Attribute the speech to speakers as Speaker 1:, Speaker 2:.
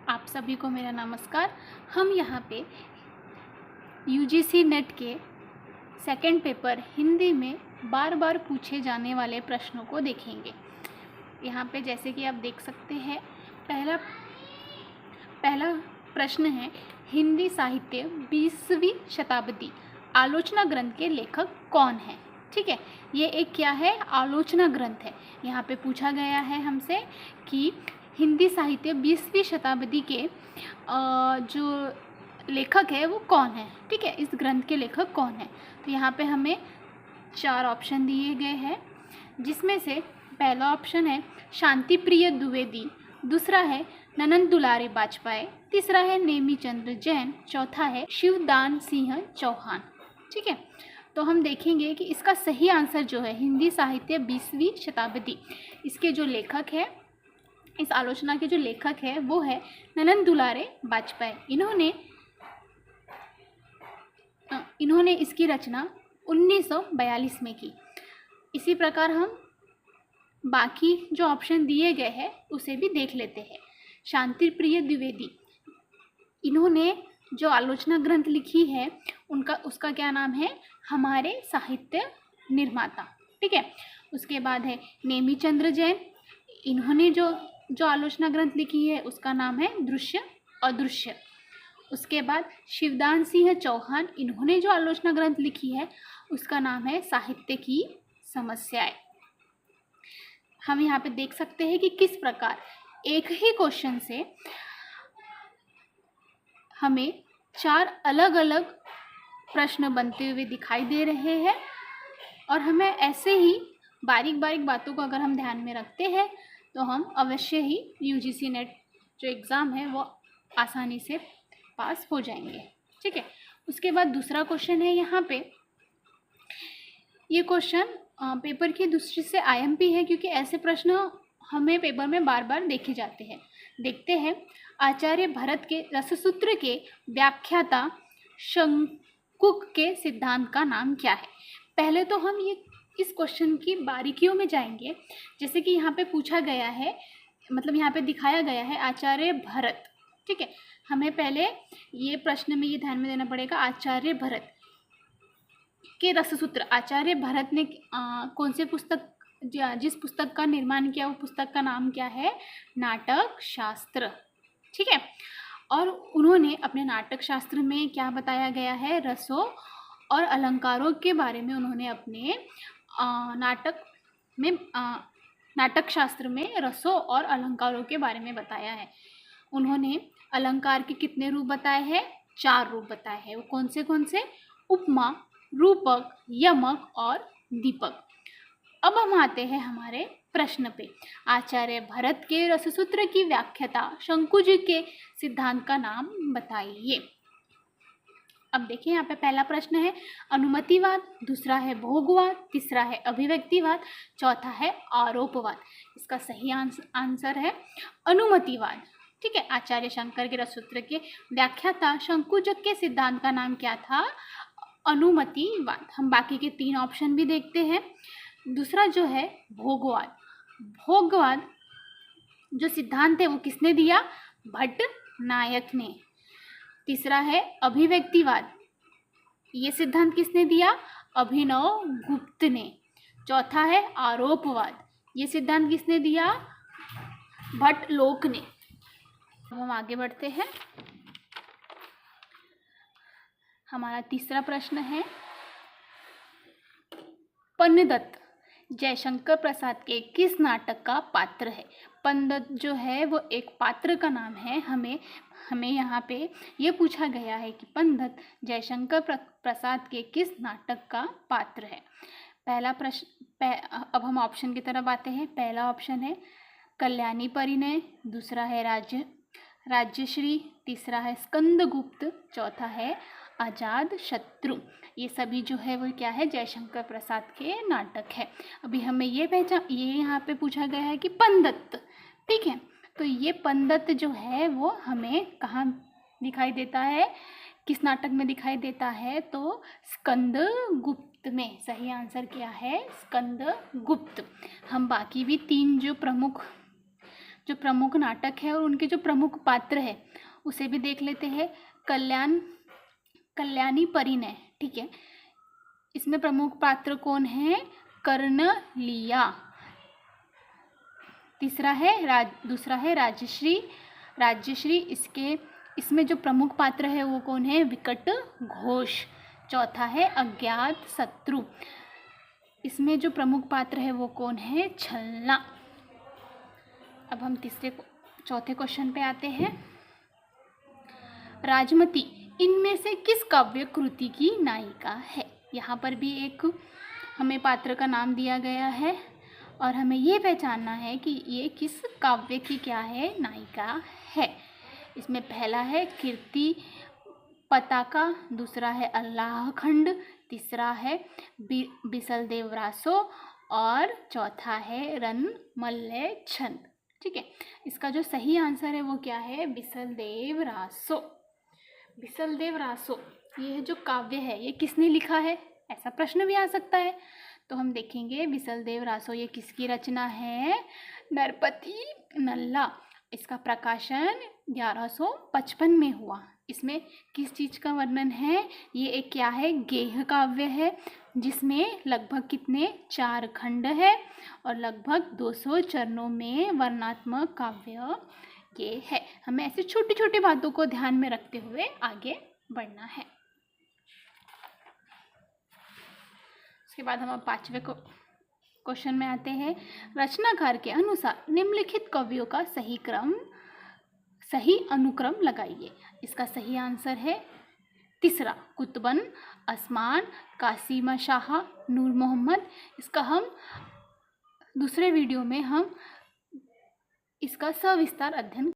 Speaker 1: आप सभी को मेरा नमस्कार। हम यहाँ पे यूजीसी नेट के सेकंड पेपर हिंदी में बार बार पूछे जाने वाले प्रश्नों को देखेंगे। यहाँ पे जैसे कि आप देख सकते हैं, पहला प्रश्न है, हिंदी साहित्य 20वीं शताब्दी आलोचना ग्रंथ के लेखक कौन है। ठीक है, ये एक क्या है, आलोचना ग्रंथ है। यहाँ पे पूछा गया है हमसे कि हिंदी साहित्य 20वीं शताब्दी के जो लेखक है वो कौन है। ठीक है, इस ग्रंथ के लेखक कौन है। तो यहाँ पे हमें 4 ऑप्शन दिए गए हैं, जिसमें से पहला ऑप्शन है शांति प्रिय द्विवेदी, दूसरा है ननंद दुलारे बाजपेयी, तीसरा है नेमीचंद्र जैन, चौथा है शिवदान सिंह चौहान। ठीक है, तो हम देखेंगे कि इसका सही आंसर जो है हिंदी साहित्य 20वीं शताब्दी, इसके जो लेखक है, इस आलोचना के जो लेखक है वो है ननंद दुलारे बाजपेयी। इन्होंने इसकी रचना 1942 में की। इसी प्रकार हम बाकी जो ऑप्शन दिए गए हैं उसे भी देख लेते हैं। शांति प्रिय द्विवेदी, इन्होंने जो आलोचना ग्रंथ लिखी है उसका क्या नाम है, हमारे साहित्य निर्माता। ठीक है, उसके बाद है नेमीचंद्र जैन, इन्होंने जो आलोचना ग्रंथ लिखी है उसका नाम है दृश्य अदृश्य। उसके बाद शिवदान सिंह चौहान, इन्होंने जो आलोचना ग्रंथ लिखी है उसका नाम है साहित्य की समस्याएं। हम यहाँ पे देख सकते हैं कि किस प्रकार एक ही क्वेश्चन से हमें 4 अलग अलग प्रश्न बनते हुए दिखाई दे रहे हैं, और हमें ऐसे ही बारीक बारीक बातों को अगर हम ध्यान में रखते हैं तो हम अवश्य ही यूजीसी नेट जो एग्ज़ाम है वो आसानी से पास हो जाएंगे। ठीक है, उसके बाद दूसरा क्वेश्चन है, यहाँ पे ये क्वेश्चन पेपर की दृष्टि से आईएमपी है, क्योंकि ऐसे प्रश्न हमें पेपर में बार बार देखे जाते हैं। देखते हैं, आचार्य भरत के रससूत्र के व्याख्याता शंकुक के सिद्धांत का नाम क्या है। पहले तो हम इस क्वेश्चन की बारीकियों में जाएंगे। जैसे कि यहाँ पे पूछा गया है, मतलब यहाँ पे दिखाया गया है आचार्य भरत। ठीक है, हमें पहले ये प्रश्न में ये ध्यान में देना पड़ेगा, आचार्य भरत के रससूत्र, आचार्य भरत ने कौन से पुस्तक, जिस पुस्तक का निर्माण किया वो पुस्तक का नाम क्या है, नाटक शास्त्र। ठीक है, और उन्होंने अपने नाटक शास्त्र में क्या बताया गया है, रसों और अलंकारों के बारे में उन्होंने अपने नाटक शास्त्र में रसों और अलंकारों के बारे में बताया है। उन्होंने अलंकार के कितने रूप बताए हैं, 4 रूप बताए हैं। वो कौन से, उपमा, रूपक, यमक और दीपक। अब हम आते हैं हमारे प्रश्न पे। आचार्य भरत के रससूत्र की व्याख्याता शंकुज के सिद्धांत का नाम बताइए। अब देखिए, यहाँ पे पहला प्रश्न है अनुमतिवाद, दूसरा है भोगवाद, तीसरा है अभिव्यक्तिवाद, चौथा है आरोपवाद। इसका सही आंसर है अनुमतिवाद। ठीक है, आचार्य शंकर के रससूत्र के व्याख्याता शंकुज के सिद्धांत का नाम क्या था, अनुमतिवाद। हम बाकी के 3 ऑप्शन भी देखते हैं। दूसरा जो है भोगवाद, भोगवाद जो सिद्धांत है वो किसने दिया, भट्ट नायक ने। तीसरा है अभिव्यक्तिवाद, ये सिद्धांत किसने दिया, अभिनव गुप्त ने। चौथा है आरोपवाद, ये सिद्धांत किसने दिया, भट्ट लोक ने। अब हम आगे बढ़ते हैं। हमारा तीसरा प्रश्न है, पन्नदत्त जयशंकर प्रसाद के किस नाटक का पात्र है। पन्नदत्त जो है वो एक पात्र का नाम है। हमें यहाँ पे ये पूछा गया है कि पन्नदत्त जयशंकर प्रसाद के किस नाटक का पात्र है। पहला प्रश्न, अब हम ऑप्शन की तरफ आते हैं। पहला ऑप्शन है कल्याणी परिणय, दूसरा है राज्यश्री, तीसरा है स्कंदगुप्त, चौथा है आजाद शत्रु। ये सभी जो है वो क्या है, जयशंकर प्रसाद के नाटक है। अभी हमें ये यहाँ पे पूछा गया है कि पन्नदत्त। ठीक है, तो ये पन्नदत्त जो है वो हमें कहाँ दिखाई देता है, किस नाटक में दिखाई देता है, तो स्कंदगुप्त में। सही आंसर क्या है, स्कंदगुप्त। हम बाकी भी 3 जो प्रमुख जो प्रमुख नाटक है और उनके जो प्रमुख पात्र है उसे भी देख लेते हैं। कल्याणी परिणय, ठीक है। इसमें प्रमुख पात्र कौन है? कर्ण लिया। दूसरा है राजश्री। इसमें जो प्रमुख पात्र है वो कौन है? विकट घोष। चौथा है अज्ञात शत्रु। इसमें जो प्रमुख पात्र है वो कौन है? छलना। अब हम चौथे क्वेश्चन पे आते हैं। राजमती इनमें से किस काव्य कृति की नायिका है? यहाँ पर भी एक हमें पात्र का नाम दिया गया है और हमें ये पहचानना है कि ये किस काव्य की क्या है? नायिका है। इसमें पहला है कीर्ति पताका, दूसरा है अल्लाह खंड, तीसरा है बिसल रासो और चौथा है रनमल्ले छंद, ठीक है। इसका जो सही आंसर है वो क्या है? बिसल रासो। ये जो काव्य है ये किसने लिखा है? ऐसा प्रश्न भी आ सकता है। तो हम देखेंगे बिसल रासो ये किसकी रचना है? नरपति नल्ला। इसका प्रकाशन 1155 में हुआ। इसमें किस चीज़ का वर्णन है? ये एक क्या है? गेह काव्य है, जिसमें लगभग कितने 4 खंड है और लगभग 200 चरणों में वर्णनात्मक काव्य ये है। हमें ऐसे छोटी छोटी बातों को ध्यान में रखते हुए आगे बढ़ना है। उसके बाद हम अब 5वें क्वेश्चन में आते हैं। रचनाकार के अनुसार निम्नलिखित कवियों का सही अनुक्रम लगाइए। इसका सही आंसर है तीसरा, कुतुबन, असमान, कासिम शाह, नूर मोहम्मद। इसका हम दूसरे वीडियो में हम इसका सविस्तार अध्ययन